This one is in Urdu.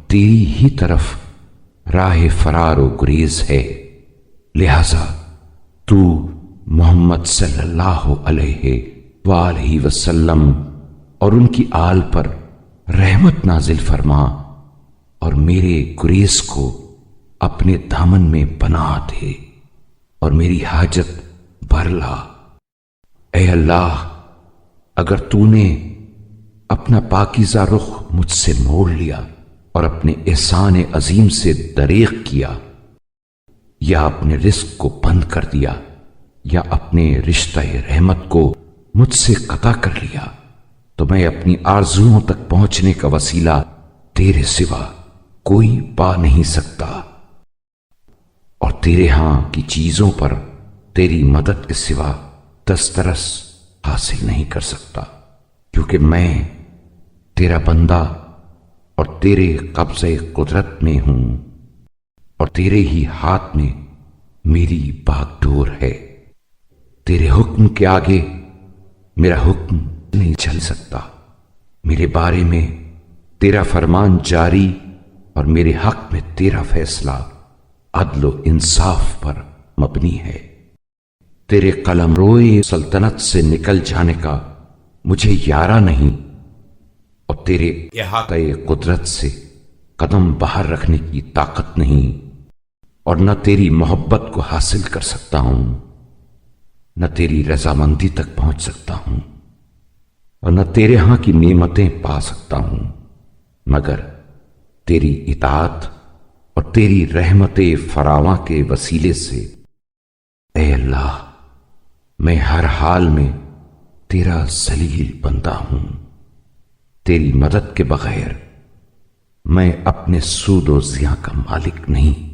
تیری ہی طرف راہ فرار و گریز ہے، لہذا تو محمد صلی اللہ علیہ وآلہ وسلم اور ان کی آل پر رحمت نازل فرما اور میرے گریز کو اپنے دامن میں پناہ دے اور میری حاجت بھر لا۔ اے اللہ، اگر تو نے اپنا پاکیزہ رخ مجھ سے موڑ لیا اور اپنے احسان عظیم سے دریغ کیا، یا اپنے رزق کو بند کر دیا، یا اپنے رشتہ رحمت کو مجھ سے قطع کر لیا، تو میں اپنی آرزوؤں تک پہنچنے کا وسیلہ تیرے سوا کوئی پا نہیں سکتا، اور تیرے ہاں کی چیزوں پر تیری مدد کے سوا دسترس حاصل نہیں کر سکتا، کیونکہ میں تیرا بندہ اور تیرے قبضہ قدرت میں ہوں، اور تیرے ہی ہاتھ میں میری باغ ڈور ہے۔ تیرے حکم کے آگے میرا حکم نہیں چل سکتا، میرے بارے میں تیرا فرمان جاری اور میرے حق میں تیرا فیصلہ عدل و انصاف پر مبنی ہے۔ تیرے قلم روئے سلطنت سے نکل جانے کا مجھے یارہ نہیں، اور تیرے احاطہ قدرت سے قدم باہر رکھنے کی طاقت نہیں، اور نہ تیری محبت کو حاصل کر سکتا ہوں، نہ تیری رضامندی تک پہنچ سکتا ہوں، اور نہ تیرے ہاں کی نعمتیں پا سکتا ہوں، مگر تیری اطاعت اور تیری رحمت فراواں کے وسیلے سے۔ اے اللہ، میں ہر حال میں تیرا ذلیل بندہ ہوں، تیری مدد کے بغیر میں اپنے سود و زیاں کا مالک نہیں۔